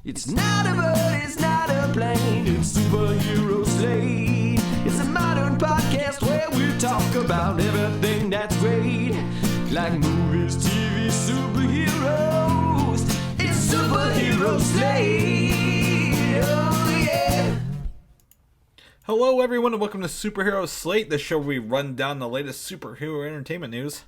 It's not a bird, it's not a plane, it's Superhero Slate. It's a modern podcast where we talk about everything that's great, like movies, TV, superheroes. It's Superhero Slate. Oh yeah. Hello everyone and welcome to Superhero Slate, the show where we run down the latest superhero entertainment news.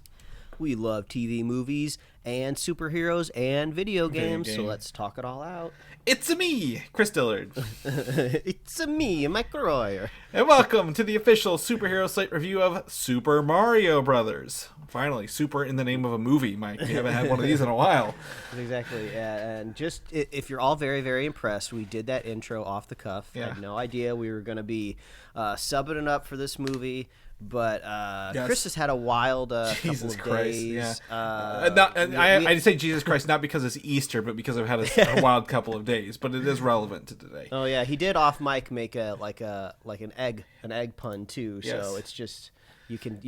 We love TV, movies, and superheroes, and video games, so let's talk it all out. It's me, Chris Dillard. It's me, Mike Royer. And welcome to the official Superhero Slate review of Super Mario Brothers. Finally, super in the name of a movie, Mike. We haven't had one of these in a while. Exactly, and just if you're all very, very impressed, we did that intro off the cuff. Yeah. I had no idea we were going to be subbing it up for this movie. But Yes. Chris has had a wild Jesus couple Christ, days. yeah. I say Jesus Christ not because it's Easter, but because I've had a wild couple of days. But it is relevant to today. Oh yeah, he did off mic make an egg pun too. Yes. So it's just you can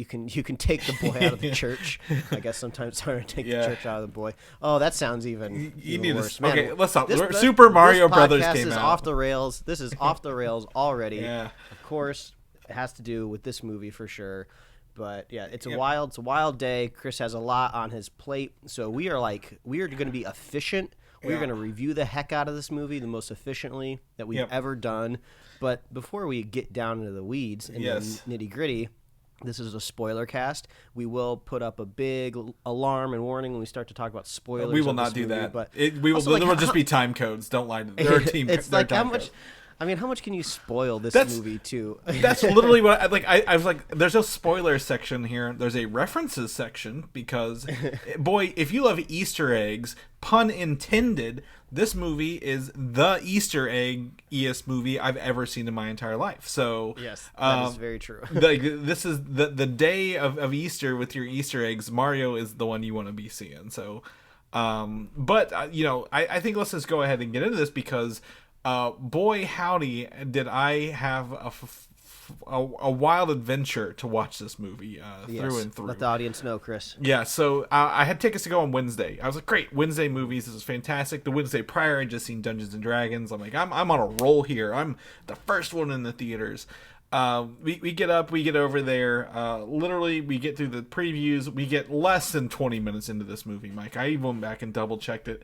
take the boy out of the church. I guess sometimes it's hard to take the church out of the boy. Oh, that sounds even need worse. to, okay, let's stop. This Super Mario this Brothers podcast came is out. off the rails. This is off the rails already. Yeah. Of course. It has to do with this movie for sure, but yeah, it's a wild day. Chris has a lot on his plate, so we are going to be efficient. We're going to review the heck out of this movie the most efficiently that we've ever done. But before we get down into the weeds and the nitty gritty, this is a spoiler cast. We will put up a big alarm and warning when we start to talk about spoilers. We will not do movie, that. But There will just be time codes. Don't lie to them. There are team. It's there are like time how much. codes. I mean, how much can you spoil this movie too? That's literally what I was like. There's a spoiler section here. There's a references section because, boy, if you love Easter eggs, pun intended, this movie is the Easter egg-iest movie I've ever seen in my entire life. So yes, that is very true. This is the day of Easter with your Easter eggs. Mario is the one you want to be seeing. So, but I think let's just go ahead and get into this because. Boy howdy did I have a wild adventure to watch this movie through and through. Let the audience know, Chris. Yeah, so I had tickets to go on Wednesday. I was like, great, Wednesday movies, this is fantastic. The Wednesday prior, I'd just seen Dungeons and Dragons. I'm like, I'm on a roll here. I'm the first one in the theaters. We get up, we get over there. Literally, we get through the previews. We get less than 20 minutes into this movie, Mike. I even went back and double checked it.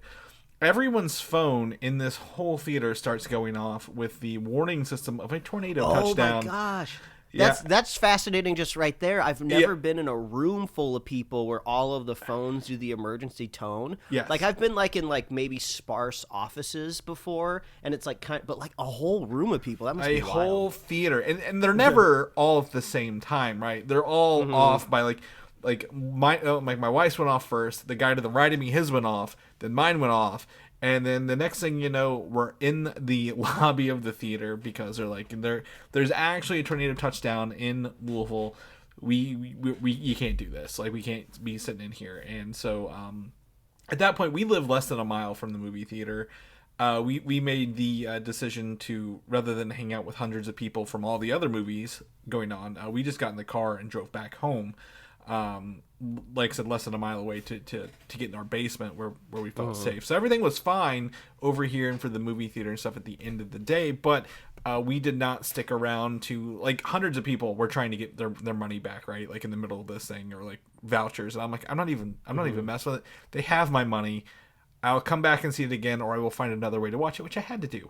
Everyone's phone in this whole theater starts going off with the warning system of a tornado touchdown. Oh my gosh. Yeah. That's fascinating just right there. I've never been in a room full of people where all of the phones do the emergency tone. Yes. Like I've been in maybe sparse offices before and it's but a whole room of people. That must be wild. A whole theater. And they're never all at the same time, right? They're all off by my wife's went off first. The guy to the right of me, his went off. Then mine went off. And then the next thing you know, we're in the lobby of the theater because there's actually a tornado touchdown in Louisville. You can't do this. We can't be sitting in here. And so at that point, we live less than a mile from the movie theater. We made the decision to, rather than hang out with hundreds of people from all the other movies going on, we just got in the car and drove back home. Like I said, less than a mile away to get in our basement where we felt safe. So everything was fine over here and for the movie theater and stuff at the end of the day. But we did not stick around to hundreds of people were trying to get their money back, right? In the middle of this thing or vouchers. And I'm like, I'm not even messing with it. They have my money. I'll come back and see it again, or I will find another way to watch it, which I had to do.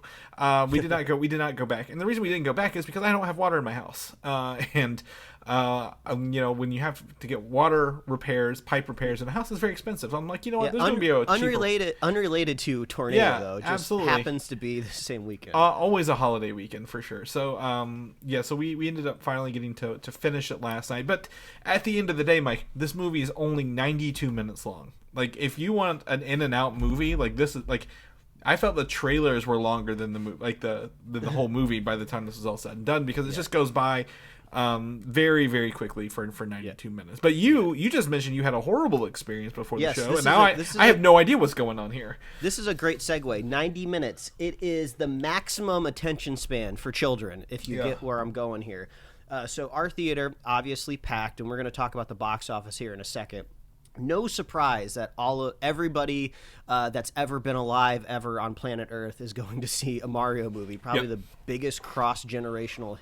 We did not go back, and the reason we didn't go back is because I don't have water in my house. When you have to get water repairs, pipe repairs in a house, is very expensive. So I'm like, you know what? There's gonna be a unrelated to tornado though. Just absolutely. Happens to be the same weekend. Always a holiday weekend for sure. So so we ended up finally getting to finish it last night. But at the end of the day, Mike, this movie is only 92 minutes long. If you want an in and out movie, this is I felt the trailers were longer than the movie, the whole movie by the time this is all said and done because it just goes by very, very quickly for 92 minutes. But you just mentioned you had a horrible experience before the show, and now I have no idea what's going on here. This is a great segue. 90 minutes. It is the maximum attention span for children, if you get where I'm going here. So our theater, obviously packed, and we're going to talk about the box office here in a second. no surprise that everybody that's ever been alive ever on planet Earth is going to see a Mario movie. Probably the biggest cross-generational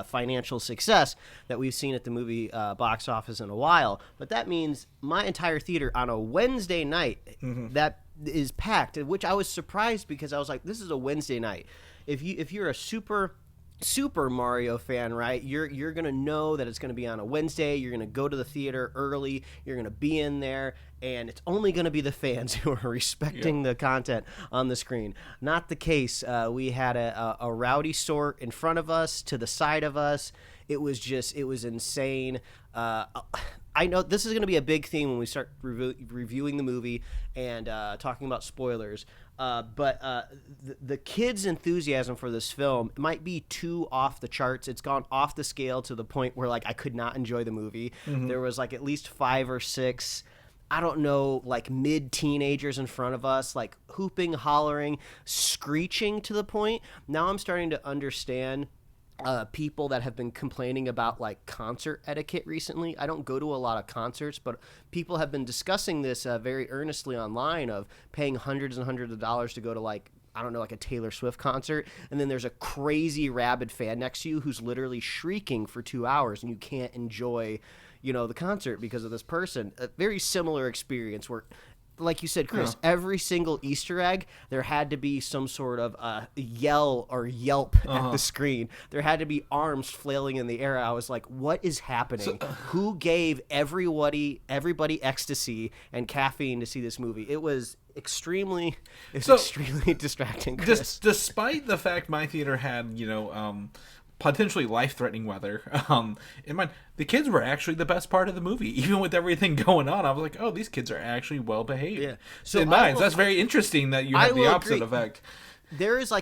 financial success that we've seen at the movie box office in a while. But that means my entire theater on a Wednesday night that is packed, which I was surprised because I was like, this is a Wednesday night. If you're a Super Mario fan, right? You're gonna know that it's gonna be on a Wednesday. You're gonna go to the theater early. You're gonna be in there, and it's only gonna be the fans who are respecting the content on the screen. Not the case. We had a rowdy sort in front of us, to the side of us. It was insane. I know this is going to be a big theme when we start reviewing the movie and talking about spoilers. But the kids' enthusiasm for this film might be too off the charts. It's gone off the scale to the point where, like, I could not enjoy the movie. There was, like, at least 5 or 6, I don't know, like, mid-teenagers in front of us, like, hooping, hollering, screeching to the point. Now I'm starting to understand people that have been complaining about, like, concert etiquette recently. I don't go to a lot of concerts, but people have been discussing this very earnestly online, of paying hundreds and hundreds of dollars to go to, like, I don't know, like a Taylor Swift concert, and then there's a crazy rabid fan next to you who's literally shrieking for 2 hours, and you can't enjoy, the concert because of this person. A very similar experience where, like you said, Chris, every single Easter egg, there had to be some sort of yell or yelp at the screen. There had to be arms flailing in the air. I was like, what is happening? Who gave everybody ecstasy and caffeine to see this movie? It was extremely distracting, Chris. Despite the fact my theater had, potentially life-threatening weather, in mind, the kids were actually the best part of the movie. Even with everything going on, I was like, oh, these kids are actually well-behaved. Yeah. So that's very interesting that you have the opposite effect. There is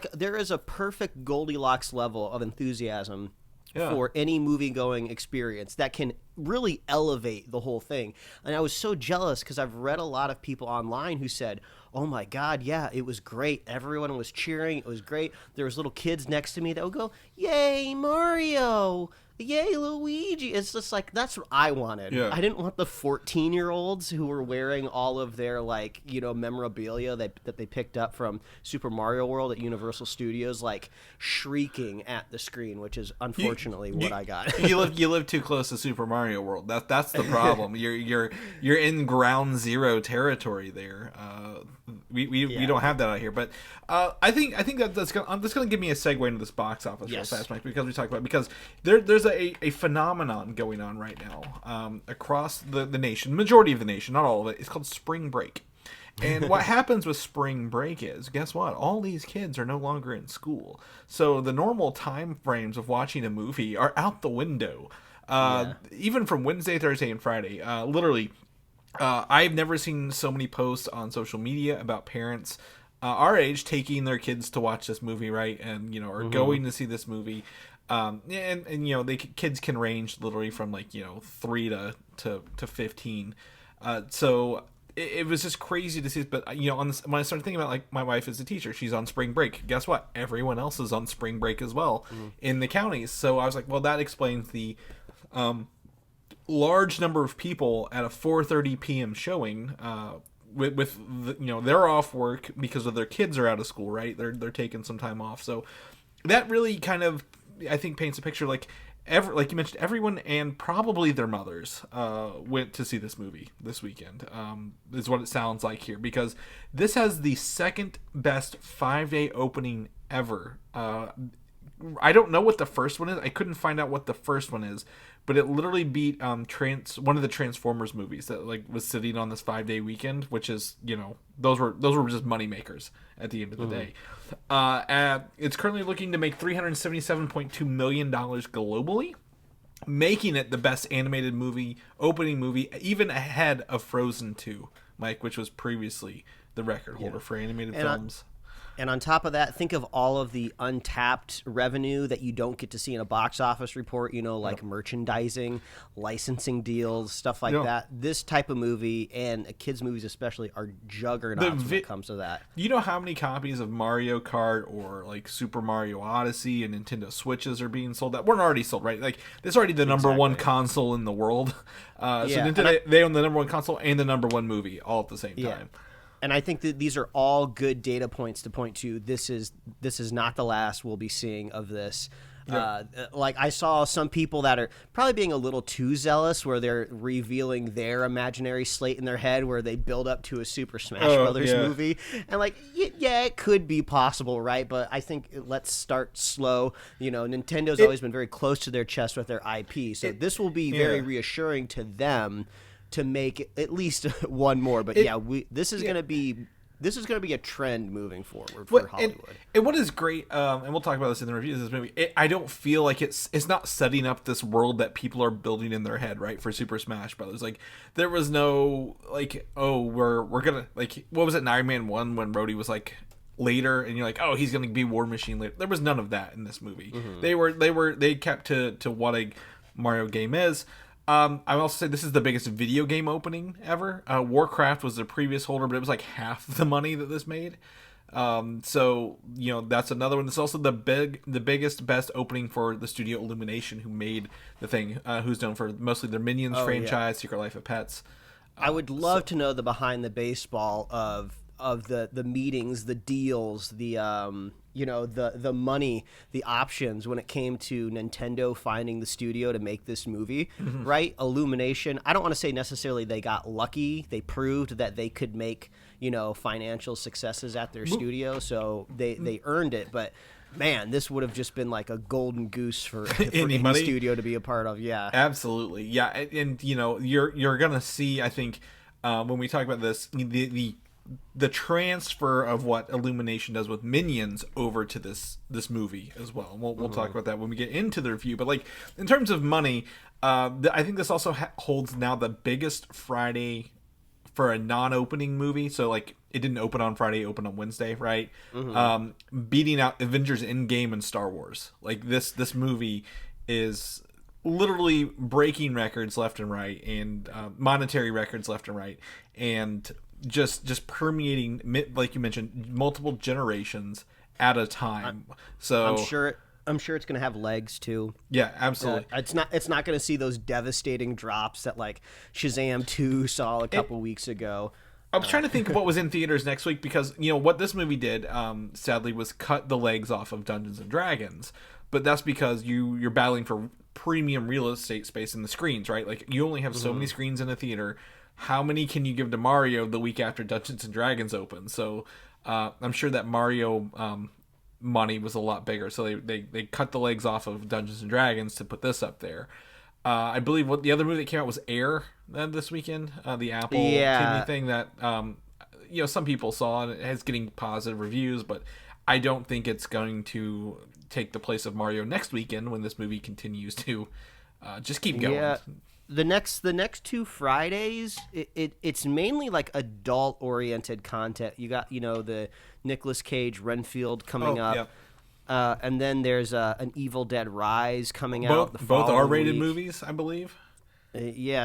a perfect Goldilocks level of enthusiasm for any movie-going experience that can really elevate the whole thing. And I was so jealous because I've read a lot of people online who said, oh my God, yeah, it was great. Everyone was cheering. It was great. There was little kids next to me that would go, yay, Mario. Yay, Luigi. It's just like, that's what I wanted. Yeah. I didn't want the 14-year-olds who were wearing all of their, like, memorabilia that they picked up from Super Mario World at Universal Studios, like, shrieking at the screen, which is unfortunately what I got. you live too close to Super Mario World. That's the problem. You're in ground zero territory there. We don't have that out here, but I think that's gonna give me a segue into this box office real fast, Mike, because we talked about there's a phenomenon going on right now across the nation, majority of the nation, not all of it. It's called spring break. And what happens with spring break is, guess what? All these kids are no longer in school. So the normal time frames of watching a movie are out the window. Even from Wednesday, Thursday, and Friday. Literally, I've never seen so many posts on social media about parents our age taking their kids to watch this movie, right? And, or going to see this movie. Kids can range literally from 3 to 15. So it was just crazy to see. But when I started thinking about, my wife is a teacher, she's on spring break. Guess what? Everyone else is on spring break as well in the counties. So I was like, well, that explains the large number of people at a 4:30 p.m. showing. They're off work because of their kids are out of school, right? They're taking some time off. So that really kind of, I think, paints a picture like you mentioned, everyone and probably their mothers went to see this movie this weekend, is what it sounds like here, because this has the second best 5-day opening ever. I don't know what the first one is. I couldn't find out what the first one is, but it literally beat one of the Transformers movies that was sitting on this 5-day weekend, which is, those were just money makers at the end of the day. It's currently looking to make $377.2 million globally, making it the best animated opening movie, even ahead of Frozen 2, Mike, which was previously the record holder for animated films. And on top of that, think of all of the untapped revenue that you don't get to see in a box office report, like merchandising, licensing deals, stuff like that. This type of movie, and kids' movies especially, are juggernauts when it comes to that. You know how many copies of Mario Kart or like Super Mario Odyssey and Nintendo Switches are being sold that weren't already sold, right? Like, it's already the number one console in the world. So Nintendo, they own the number one console and the number one movie all at the same time. And I think that these are all good data points to point to. This is not the last we'll be seeing of this. Like, I saw some people that are probably being a little too zealous, where they're revealing their imaginary slate in their head, where they build up to a Super Smash Brothers movie, and like, yeah, it could be possible, right? But I think let's start slow. Nintendo's always been very close to their chest with their IP, so this will be very reassuring to them to make at least one more. But this is going to be a trend moving forward for Hollywood. And what is great, and we'll talk about this in the reviews of this movie, I don't feel like it's not setting up this world that people are building in their head, right, for Super Smash Brothers. Like, there was no, like, we're going to, like, what was it, in Iron Man 1 when Rhodey was, like, later, and you're like, he's going to be War Machine later. There was none of that in this movie. Mm-hmm. They kept to what a Mario game is. I would also say this is the biggest video game opening ever. Warcraft was the previous holder, but it was like half the money that this made. So that's another one. This is also the biggest, best opening for the studio Illumination, who made the thing, who's known for mostly their Minions franchise, Secret Life of Pets. I would love to know the behind the baseball of the meetings, the deals, the the money, the options when it came to Nintendo finding the studio to make this movie, right? Illumination. I don't want to say necessarily they got lucky. They proved that they could make, financial successes at their studio, so they earned it. But man, this would have just been like a golden goose for any studio to be a part of. Yeah, absolutely. Yeah, and you're gonna see, I think, when we talk about this, the transfer of what Illumination does with Minions over to this movie as well. And we'll talk about that when we get into the review. But like, in terms of money, I think this also holds now the biggest Friday for a non-opening movie. So like, it didn't open on Friday, it opened on Wednesday, right? Beating out Avengers Endgame and Star Wars. Like, this movie is literally breaking records left and right, and monetary records left and right, and just permeating, like you mentioned, multiple generations at a time. So I'm sure it's going to have legs too. Yeah, absolutely. It's not going to see those devastating drops that like Shazam 2 saw a couple weeks ago. I was trying to think of what was in theaters next week, because what this movie did, sadly, was cut the legs off of Dungeons and Dragons. But that's because you're battling for premium real estate space in the screens, right? Like, you only have so many screens in a theater. How many can you give to Mario the week after Dungeons and Dragons opens? So I'm sure that Mario money was a lot bigger. So they cut the legs off of Dungeons and Dragons to put this up there. I believe what the other movie that came out was Air this weekend, the Apple TV thing that some people saw, and it's getting positive reviews, but I don't think it's going to take the place of Mario next weekend when this movie continues to just keep going. Yeah. The next 2 Fridays, it's mainly like adult oriented content. You got the Nicolas Cage Renfield coming up, and then there's an Evil Dead Rise coming out. Both R-rated movies, I believe.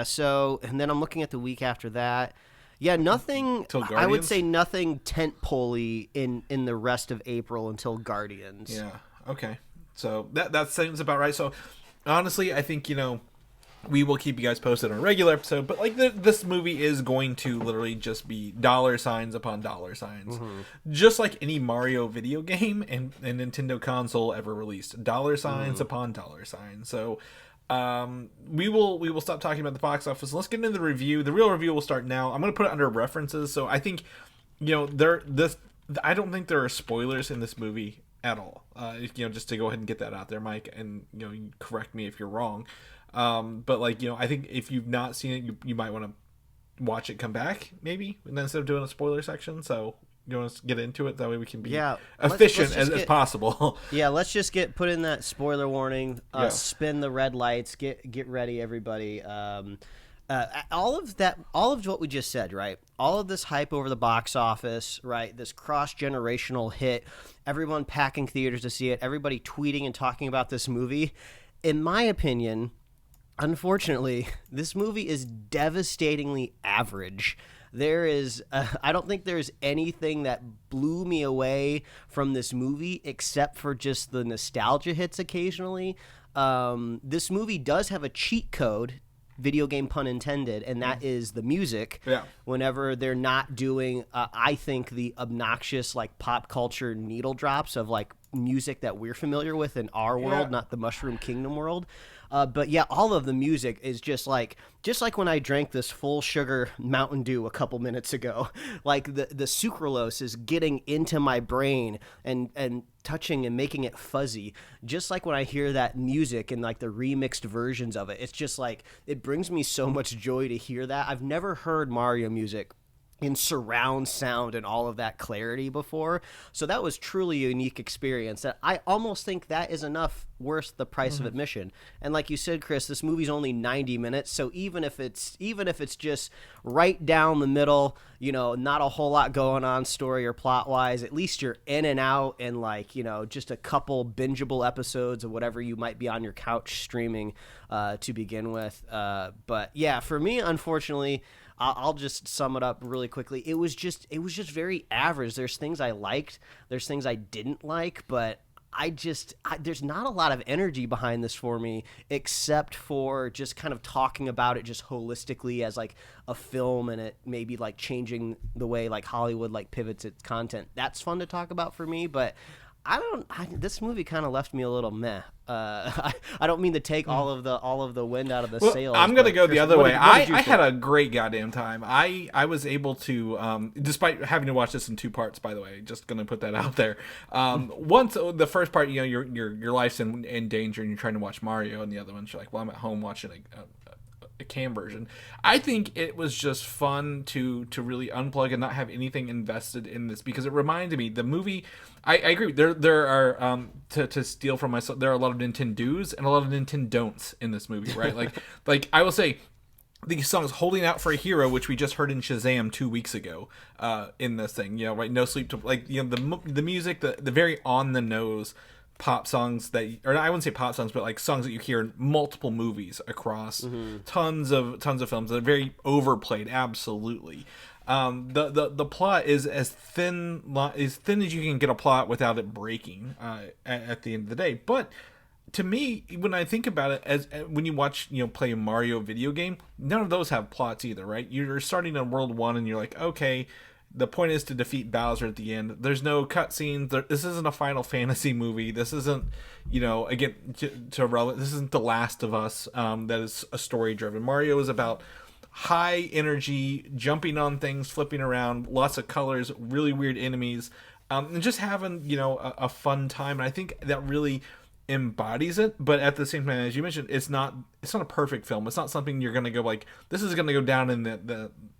So, and then I'm looking at the week after that. Yeah, nothing. I would say nothing tentpole-y in the rest of April until Guardians. Yeah. Okay. So that seems about right. So honestly, I think we will keep you guys posted on a regular episode, but like this movie is going to literally just be dollar signs upon dollar signs, just like any Mario video game and Nintendo console ever released. Dollar signs upon dollar signs. So we will stop talking about the box office. Let's get into the review. The real review will start now. I'm going to put it under references. So I think I don't think there are spoilers in this movie at all. Just to go ahead and get that out there, Mike, and you correct me if you're wrong. But like, I think if you've not seen it, you might want to watch it, come back maybe, and then instead of doing a spoiler section. So you want to get into it, that way we can be efficient as possible. Yeah, let's just put in that spoiler warning. Spin the red lights. Get ready, everybody. All of what we just said, right? all of this hype over the box office, right? This cross-generational hit, everyone packing theaters to see it, everybody tweeting and talking about this movie. In my opinion, unfortunately, this movie is devastatingly average. I don't think there's anything that blew me away from this movie except for just the nostalgia hits occasionally. This movie does have a cheat code, video game pun intended, and that is the music. Yeah. Whenever they're not doing, I think, the obnoxious like pop culture needle drops of like music that we're familiar with in our world, not the Mushroom Kingdom world. But yeah, all of the music is just like when I drank this full sugar Mountain Dew a couple minutes ago. Like the sucralose is getting into my brain and touching and making it fuzzy. Just like when I hear that music and like the remixed versions of it, it's just like it brings me so much joy to hear that. I've never heard Mario music in surround sound and all of that clarity before. So that was truly a unique experience that I almost think that is enough worth the price of admission. And like you said, Chris, this movie's only 90 minutes. So even if it's just right down the middle, you know, not a whole lot going on story or plot wise, at least you're in and out in like, you know, just a couple bingeable episodes of whatever you might be on your couch streaming to begin with. But yeah, for me, unfortunately, I'll just sum it up really quickly. It was just very average. There's things I liked, there's things I didn't like, but there's not a lot of energy behind this for me, except for just kind of talking about it just holistically as like a film, and it maybe like changing the way like Hollywood like pivots its content. That's fun to talk about for me, but this movie kind of left me a little meh. I don't mean to take all of the wind out of the sails. I'm gonna go the other way. I think? had a great goddamn time. I was able to, despite having to watch this in 2 parts, by the way, just gonna put that out there. Once the first part, you know, your life's in danger and you're trying to watch Mario, and the other one's you're like, well, I'm at home watching a cam version. I think it was just fun to really unplug and not have anything invested in this, because it reminded me the movie. I agree. There are to steal from myself. There are a lot of Nintendo's and a lot of Nintendon'ts in this movie, right? like I will say, the songs "Holding Out for a Hero," which we just heard in Shazam 2 weeks ago, in this thing, you know, right? No Sleep to, like, you know, the music, the very on the nose pop songs that, or I wouldn't say pop songs, but like songs that you hear in multiple movies across tons of films that are very overplayed. Absolutely. The plot is as thin as you can get a plot without it breaking at the end of the day. But to me, when I think about it, as when you watch, you know, play a Mario video game, none of those have plots either, right? You're starting in World 1 and you're like, okay, the point is to defeat Bowser at the end. There's no cutscenes. This isn't a Final Fantasy movie. This isn't, you know, again, this isn't The Last of Us. That is a story driven. Mario is about high energy, jumping on things, flipping around, lots of colors, really weird enemies, and just having, you know, a fun time. And I think that really embodies it. But at the same time, as you mentioned, it's not a perfect film. It's not something you're gonna go like, this is gonna go down in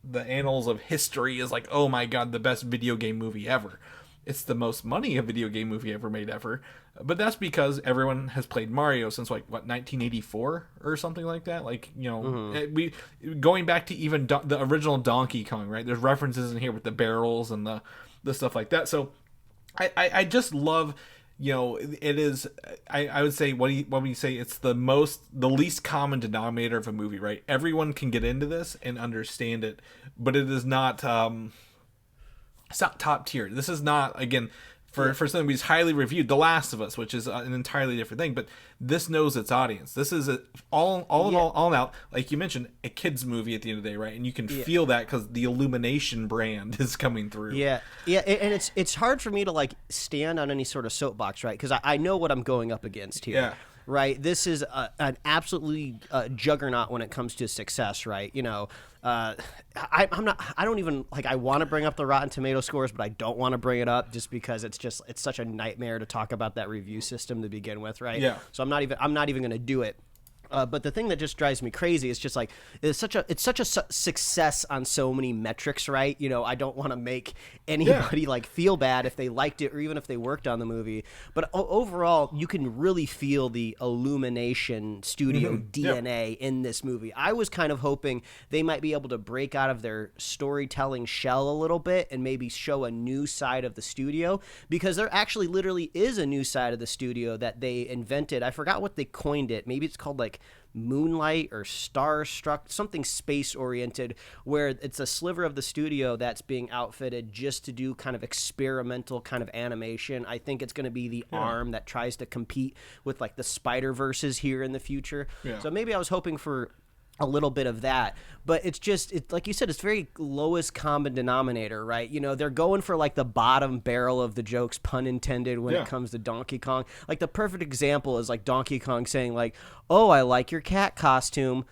the annals of history as like, oh my god, the best video game movie ever. It's the most money a video game movie ever made ever. But that's because everyone has played Mario since like 1984 or something like that. Like, you know, we going back to even the original Donkey Kong, right? There's references in here with the barrels and the stuff like that. So I just love, you know, it is, I would say, what we say, it's the least common denominator of a movie, right? Everyone can get into this and understand it, but it is not, it's not top tier. This is not, again, for something that's highly reviewed, The Last of Us, which is an entirely different thing, but this knows its audience. This is all out, like you mentioned, a kid's movie at the end of the day, right? And you can feel that because the Illumination brand is coming through. Yeah, and it's hard for me to like stand on any sort of soapbox, right? Because I know what I'm going up against here. Yeah. Right, this is an absolutely juggernaut when it comes to success, right? You know, I don't even like. I want to bring up the Rotten Tomato scores, but I don't want to bring it up just because it's such a nightmare to talk about that review system to begin with, right? Yeah. So I'm not even going to do it. But the thing that just drives me crazy is just like it's such a success on so many metrics, right? You know, I don't want to make anybody like feel bad if they liked it or even if they worked on the movie. But overall, you can really feel the Illumination studio DNA in this movie. I was kind of hoping they might be able to break out of their storytelling shell a little bit and maybe show a new side of the studio, because there actually literally is a new side of the studio that they invented. I forgot what they coined it. Maybe it's called like Moonlight or Starstruck, something space oriented, where it's a sliver of the studio that's being outfitted just to do kind of experimental kind of animation. I think it's going to be the arm that tries to compete with like the Spider-Verses here in the future. So maybe I was hoping for a little bit of that, but it's like you said, it's very lowest common denominator, right? You know, they're going for like the bottom barrel of the jokes, pun intended, when it comes to Donkey Kong. Like the perfect example is like Donkey Kong saying like, "Oh, I like your cat costume,"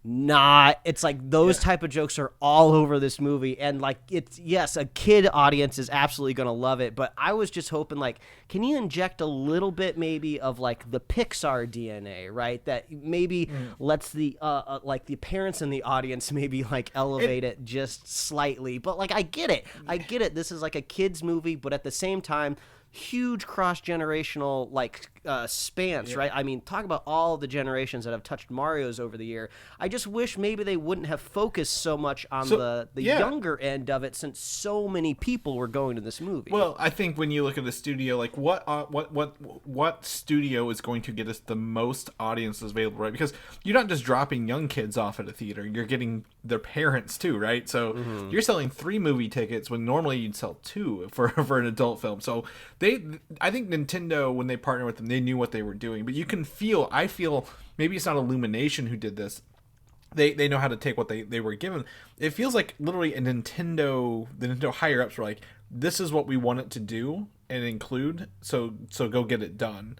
not. It's like those type of jokes are all over this movie, and like it's, yes, a kid audience is absolutely gonna love it, but I was just hoping like, can you inject a little bit maybe of like the Pixar DNA, right? That maybe lets the like the parents in the audience maybe like elevate it just slightly. But like I get it. This is like a kids movie, but at the same time, huge cross-generational like spans, right? I mean, talk about all the generations that have touched Mario's over the year. I just wish maybe they wouldn't have focused so much on the younger end of it, since so many people were going to this movie. Well, I think when you look at the studio, like what studio is going to get us the most audiences available, right? Because you're not just dropping young kids off at a theater, you're getting their parents too, right? So you're selling 3 movie tickets when normally you'd sell 2 for an adult film. So I think Nintendo, when they partnered with them, they knew what they were doing. But you can feel, I feel, maybe it's not Illumination who did this. They know how to take what they were given. It feels like literally the Nintendo higher ups were like, this is what we want it to do and include, so go get it done.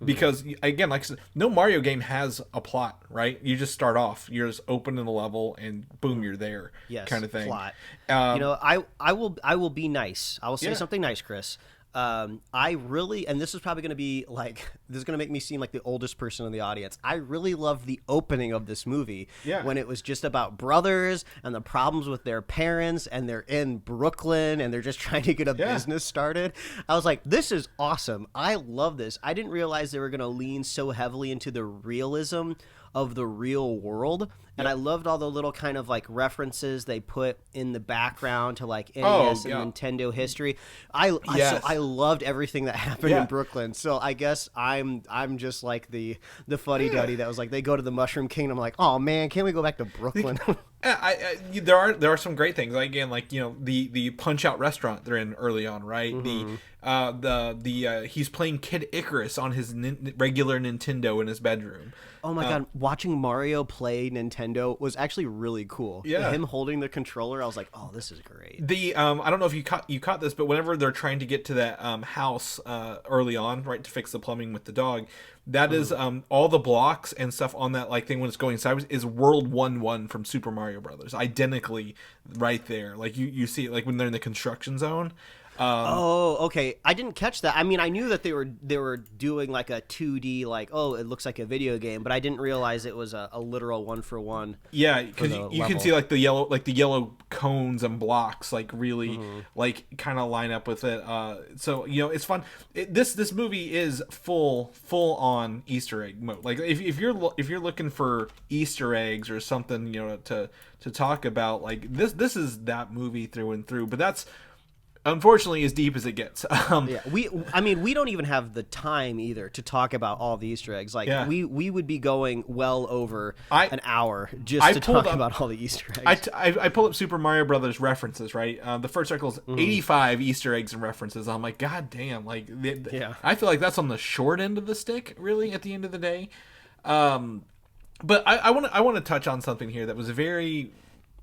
Because again, like I said, no Mario game has a plot, right? You just start off, you're just opening the level, and boom, you're there, kind of thing. Plot. You know, I will be nice. I will say something nice, Chris. I really, and this is probably going to be like, this is going to make me seem like the oldest person in the audience. I really loved the opening of this movie when it was just about brothers and the problems with their parents, and they're in Brooklyn and they're just trying to get a business started. I was like, this is awesome. I love this. I didn't realize they were going to lean so heavily into the realism of the real world. And I loved all the little kind of like references they put in the background to like NES and Nintendo history. I loved everything that happened in Brooklyn. So I guess I'm just like the fuddy duddy that was like, they go to the Mushroom Kingdom, like, oh man, can't we go back to Brooklyn? There are some great things. Like, again, like, you know, the Punch Out restaurant they're in early on, right? He's playing Kid Icarus on his regular Nintendo in his bedroom. Oh my god, watching Mario play Nintendo was actually really cool. Yeah. Him holding the controller, I was like, oh, this is great. I don't know if you caught this, but whenever they're trying to get to that house early on, right, to fix the plumbing with the dog, that is all the blocks and stuff on that like thing when it's going sideways is World 1-1 from Super Mario Brothers, identically right there. Like you see it like when they're in the construction zone. Okay. I didn't catch that. I mean, I knew that they were doing like a 2D, like, oh, it looks like a video game, but I didn't realize it was a literal 1-for-1. Yeah, because you can see like the yellow cones and blocks like really like kind of line up with it. So you know, it's fun. This movie is full on Easter egg mode. Like if you're looking for Easter eggs or something, you know, to talk about, like this is that movie through and through. But that's unfortunately as deep as it gets. We don't even have the time either to talk about all the Easter eggs. Like we would be going well over an hour just to talk about all the Easter eggs. I pull up Super Mario Brothers references, right? The first article is 85 Easter eggs and references. I'm like, god damn, like I feel like that's on the short end of the stick, really, at the end of the day. But I want to touch on something here that was very,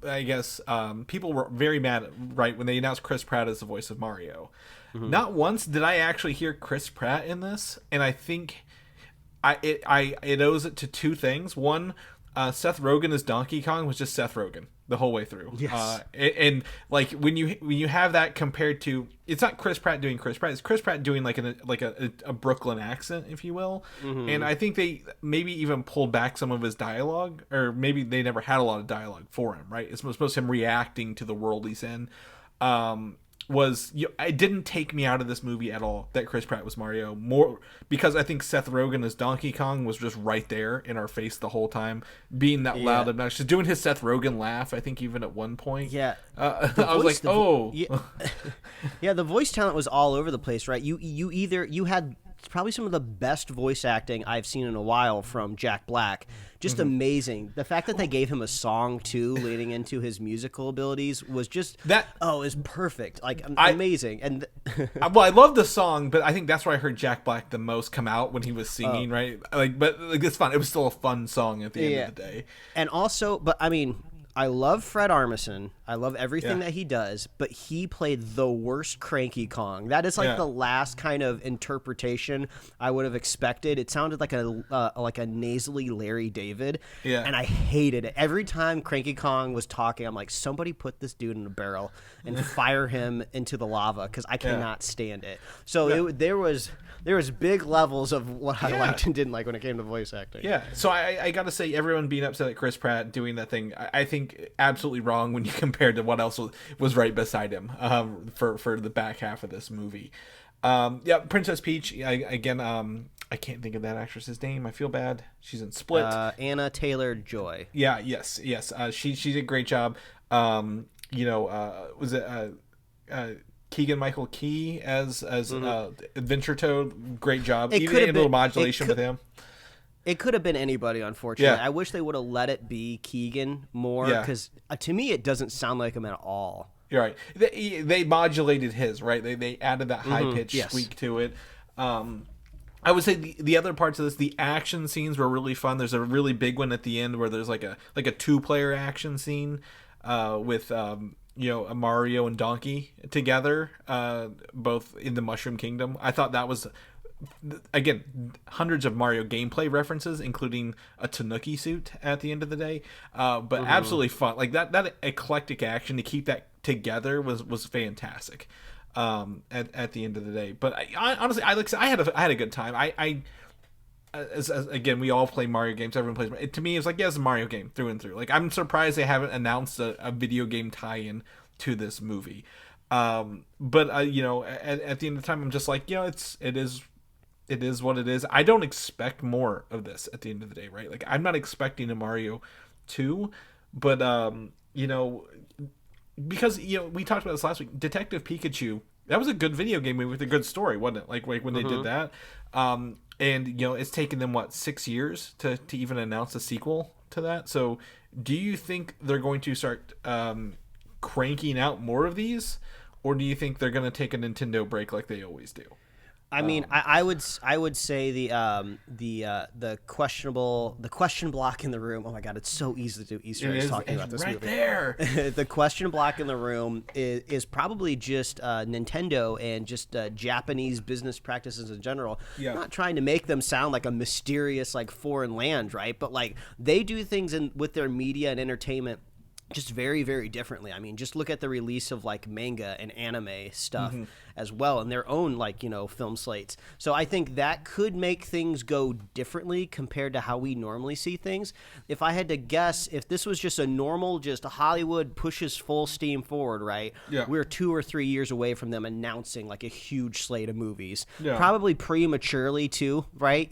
I guess, people were very mad, right, when they announced Chris Pratt as the voice of Mario. Not once did I actually hear Chris Pratt in this, and I think it owes it to 2 things. One, Seth Rogen as Donkey Kong was just Seth Rogen. the whole way through. Yes. And like when you have that compared to, it's not Chris Pratt doing Chris Pratt, it's Chris Pratt doing like a Brooklyn accent, if you will. And I think they maybe even pulled back some of his dialogue, or maybe they never had a lot of dialogue for him, right? It's supposed to him reacting to the world he's in. It didn't take me out of this movie at all that Chris Pratt was Mario, more because I think Seth Rogen as Donkey Kong was just right there in our face the whole time, being that loud, obnoxious, doing his Seth Rogen laugh. I think even at one point, I was like, the voice talent was all over the place, right? You had probably some of the best voice acting I've seen in a while from Jack Black. Just amazing. The fact that they gave him a song too, leading into his musical abilities, was just is perfect. Like amazing. And I love the song, but I think that's where I heard Jack Black the most come out when he was singing, right? But it's fun. It was still a fun song at the end of the day. And also, but I mean, I love Fred Armisen. I love everything that he does, but he played the worst Cranky Kong. That is like the last kind of interpretation I would have expected. It sounded like a nasally Larry David, and I hated it. Every time Cranky Kong was talking, I'm like, somebody put this dude in a barrel and fire him into the lava, because I cannot stand it. So there was big levels of what I liked and didn't like when it came to voice acting. Yeah, so I got to say, everyone being upset at Chris Pratt doing that thing, I think absolutely wrong when you compare to what else was right beside him for the back half of this movie. Princess Peach, I can't think of that actress's name. I feel bad. She's in Split. Anna Taylor-Joy. Yes. She did a great job. Was it Keegan-Michael Key as Adventure Toad? Great job. Even a little modulation with him. It could have been anybody, unfortunately. I wish they would have let it be Keegan more, because to me it doesn't sound like him at all. You're right. They modulated his, right? They added that high-pitched squeak to it. I would say the other parts of this, the action scenes were really fun. There's a really big one at the end where there's like a 2-player action scene with a Mario and Donkey together, both in the Mushroom Kingdom. I thought that was, again, hundreds of Mario gameplay references, including a Tanuki suit at the end of the day, but absolutely fun. Like that eclectic action, to keep that together was fantastic at the end of the day. But I honestly, I had a good time. Again, we all play Mario games. Everyone plays. To me, it's like, it's a Mario game through and through. Like, I'm surprised they haven't announced a video game tie-in to this movie. But at the end of the time, I'm just like, it is what it is. I don't expect more of this at the end of the day, right? Like, I'm not expecting a Mario 2, but because we talked about this last week. Detective Pikachu, that was a good video game movie with a good story, wasn't it? Like when they did that. And it's taken them 6 years to even announce a sequel to that. So do you think they're going to start cranking out more of these, or do you think they're going to take a Nintendo break like they always do? I mean, I would say the question block in the room. Oh my God, it's so easy to do Easter eggs talking about this right movie. There. The question block in the room is probably just Nintendo and just Japanese business practices in general. Yeah. Not trying to make them sound like a mysterious foreign land, right? But they do things with their media and entertainment just very, very differently. I mean, just look at the release of manga and anime stuff as well, and their own film slates. So I think that could make things go differently compared to how we normally see things. If I had to guess, if this was just a normal, just Hollywood pushes full steam forward, right? Yeah. We're 2 or 3 years away from them announcing a huge slate of movies. Yeah. Probably prematurely too, right?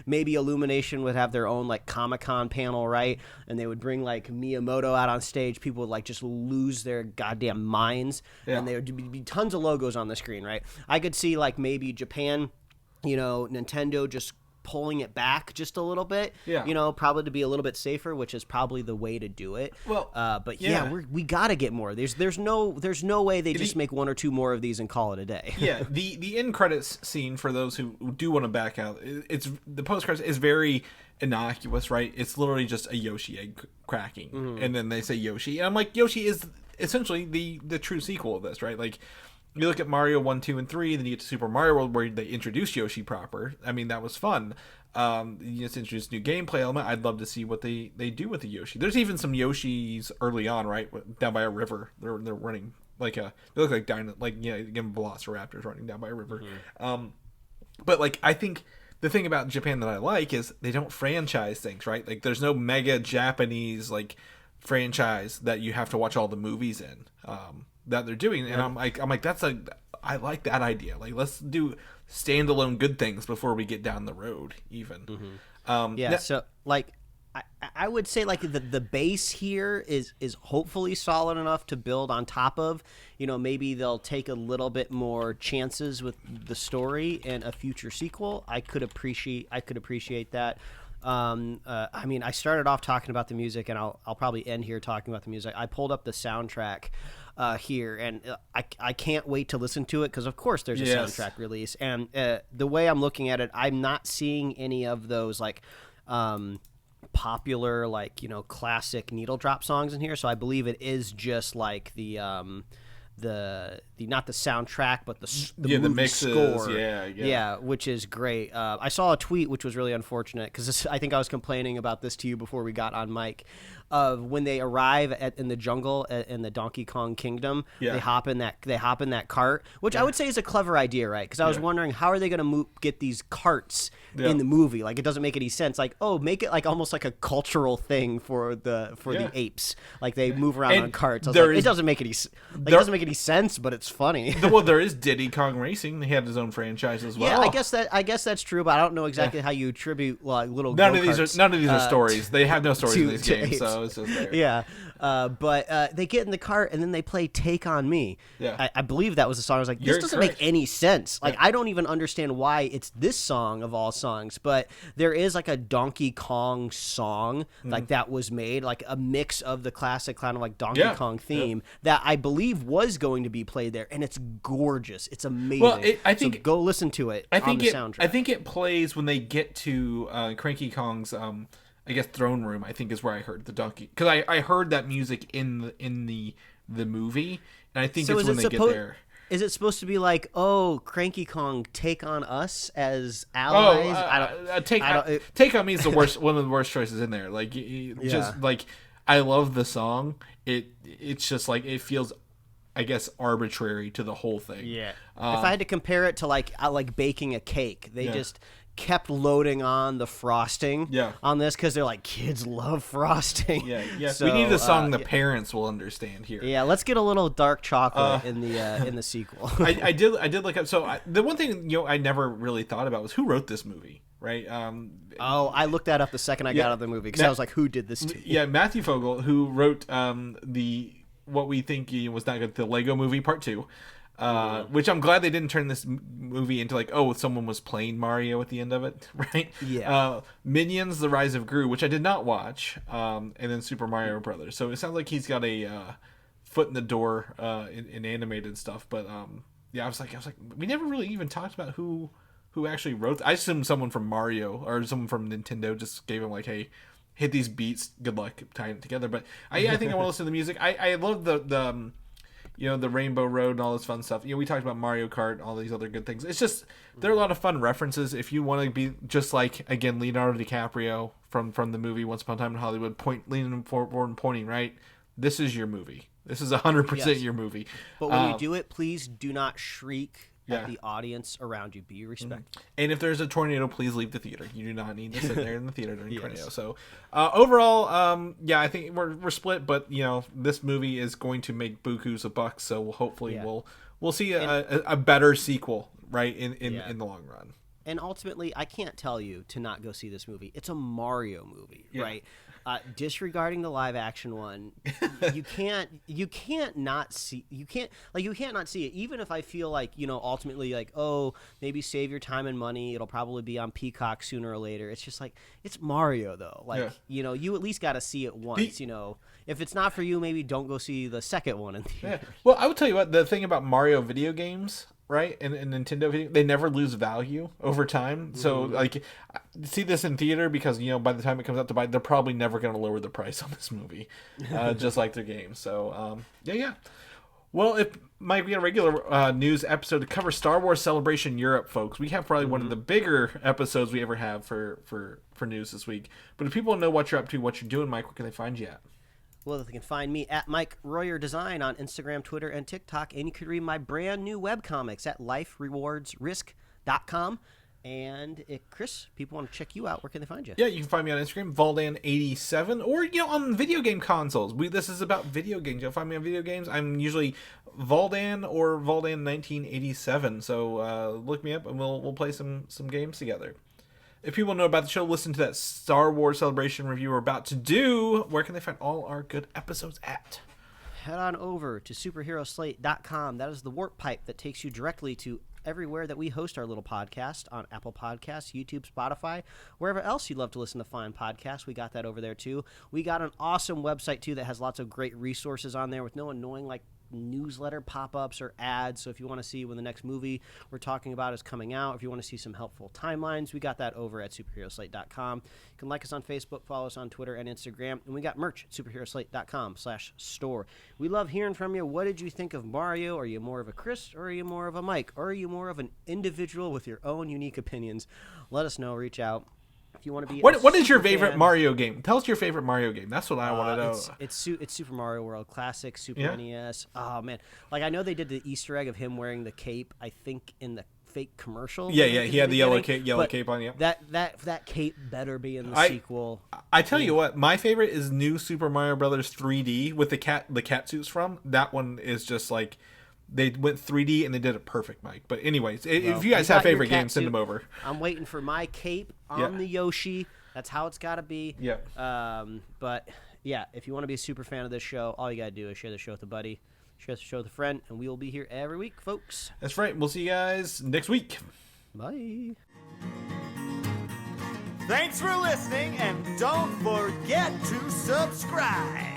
Maybe Illumination would have their own Comic-Con panel, right? And they would bring Miyamoto out on stage. People would just lose their goddamn minds, and there would be tons of logos on the screen, right? I could see maybe Japan, Nintendo just pulling it back just a little bit, probably to be a little bit safer, which is probably the way to do it. Well, but we got to get more. There's no way they just make 1 or 2 more of these and call it a day. Yeah, the end credits scene, for those who do want to back out, it's the post credits is very innocuous, right? It's literally just a Yoshi egg cracking, and then they say Yoshi, and I'm like, Yoshi is essentially the true sequel of this, right? you look at Mario 1, 2, and 3, then you get to Super Mario World where they introduce Yoshi proper. I mean, that was fun. You just introduce new gameplay element. I'd love to see what they do with the Yoshi. There's even some Yoshis early on, right, down by a river. They're running they look like velociraptors running down by a river. But like, I think the thing about Japan that I like is they don't franchise things, right? Like, there's no mega Japanese like franchise that you have to watch all the movies in that they're doing. And I'm like I like that idea. Like, let's do standalone good things before we get down the road even. So like I would say like the base here is hopefully solid enough to build on top of. Maybe they'll take a little bit more chances with the story in a future sequel. I could appreciate that. I mean, I started off talking about the music, and I'll probably end here talking about the music. I pulled up the soundtrack here, and I can't wait to listen to it because, of course, there's a soundtrack release. And the way I'm looking at it, I'm not seeing any of those like popular, like, classic needle drop songs in here. So I believe it is just like the not the soundtrack, but the movie mixes, score, which is great. I saw a tweet which was really unfortunate because I think I was complaining about this to you before we got on mic, of when they arrive in the jungle in the Donkey Kong Kingdom. They hop in that cart, which I would say is a clever idea, right? Because I was wondering, how are they going to get these carts in the movie? Like, it doesn't make any sense. Like, make it like almost like a cultural thing for the apes. Like, they move around on carts. It doesn't make any sense, but it's funny. Well, there is Diddy Kong Racing. He had his own franchise as well. Yeah, I guess that's true, but I don't know exactly how you attribute like little. None of these are stories. They have no stories in these games, so it's just there. Yeah. But they get in the cart and then they play "Take on Me." Yeah. I believe that was the song. I was like, this doesn't make any sense. Like, I don't even understand why it's this song of all songs. But there is like a Donkey Kong song like that was made, like a mix of the classic kind of like Donkey Kong theme that I believe was going to be played there, and it's gorgeous. It's amazing. Well, I think so go listen to it. I think on the soundtrack. I think it plays when they get to Cranky Kong's. I guess throne room, I think, is where I heard the donkey, because I heard that music in the movie, and I think it's when they get there. Is it supposed to be like, Cranky Kong, take on us as allies? Take on me is the worst, one of the worst choices in there. Like, just like, I love the song. It's just like, it feels, I guess, arbitrary to the whole thing. Yeah. If I had to compare it to like baking a cake, they just kept loading on the frosting on this because they're like, kids love frosting. So, we need a song the parents will understand here. Let's get a little dark chocolate in the sequel. I did look up. So the one thing I never really thought about was who wrote this movie, right? I looked that up the second I got out of the movie because I was like, who did this to you? Matthew Fogel, who wrote what we think was not good, the Lego Movie Part 2. Which I'm glad they didn't turn this movie into like, someone was playing Mario at the end of it, right? Minions: The Rise of Gru, which I did not watch, and then Super Mario Brothers. So it sounds like he's got a foot in the door in animated stuff. But I was like, we never really even talked about who actually wrote. I assume someone from Mario or someone from Nintendo just gave him like, hey, hit these beats, good luck tying it together. But I think I want to listen to the music. I love the the Rainbow Road and all this fun stuff. We talked about Mario Kart and all these other good things. It's just, there are a lot of fun references. If you want to be just like, again, Leonardo DiCaprio from the movie Once Upon a Time in Hollywood, leaning forward and pointing right, this is your movie. This is 100% your movie. But when you do it, please do not shriek at the audience around you. Be respectful. And if there's a tornado, please leave the theater. You do not need to sit there in the theater during tornado. So overall, I think we're split, but this movie is going to make bukus of bucks, so hopefully we'll see a better sequel, right, in the long run. And ultimately, I can't tell you to not go see this movie. It's a Mario movie, right? Disregarding the live action one, you can't not see it. Even if I feel like, ultimately like, maybe save your time and money, it'll probably be on Peacock sooner or later. It's just like, it's Mario though. Like, you at least got to see it once. If it's not for you, maybe don't go see the second one in theater. Well, I would tell you what, the thing about Mario video games, right, and Nintendo video, they never lose value over time. So like, see this in theater because by the time it comes out to buy, they're probably never going to lower the price on this movie, just like their games. So Well, it might be a regular news episode to cover Star Wars Celebration Europe, folks. We have probably one of the bigger episodes we ever have for news this week. But if people want to know what you're up to, what you're doing, Mike, where can they find you at? Well, they can find me at Mike Royer Design on Instagram, Twitter, and TikTok. And you can read my brand new webcomics at liferewardsrisk.com. And Chris, people want to check you out. Where can they find you? Yeah, you can find me on Instagram, Valdan87, or on video game consoles. This is about video games. You'll find me on video games. I'm usually Valdan or Valdan1987. So look me up, and we'll play some games together. If people know about the show, listen to that Star Wars Celebration review we're about to do. Where can they find all our good episodes at? Head on over to superheroslate.com. That is the warp pipe that takes you directly to everywhere that we host our little podcast, on Apple Podcasts, YouTube, Spotify, wherever else you'd love to listen to fine podcasts. We got that over there too. We got an awesome website too that has lots of great resources on there with no annoying newsletter pop-ups or ads. So if you want to see when the next movie we're talking about is coming out, if you want to see some helpful timelines, we got that over at superheroslate.com. You can like us on Facebook, follow us on Twitter and Instagram, and we got merch at superheroslate.com/store. We love hearing from you. What did you think of Mario? Are you more of a Chris, or are you more of a Mike, or are you more of an individual with your own unique opinions? Let us know. Reach out. If you want to be what is your favorite Mario game? Tell us your favorite Mario game. That's what I want to know. It's Super Mario World Classic, Super NES. Oh man, I know they did the Easter egg of him wearing the cape. I think in the fake commercial. Yeah, he had the yellow cape on. Yeah, that cape better be in the sequel. I tell you what, my favorite is New Super Mario Brothers 3D with the cat suits from. That one is just they went 3D and they did it perfect, Mike. But anyways, if you guys have favorite games, send them over. I'm waiting for my cape on the Yoshi. That's how it's got to be. Yeah. But yeah, if you want to be a super fan of this show, all you got to do is share the show with a buddy, share the show with a friend, and we will be here every week, folks. That's right. We'll see you guys next week. Bye. Thanks for listening, and don't forget to subscribe.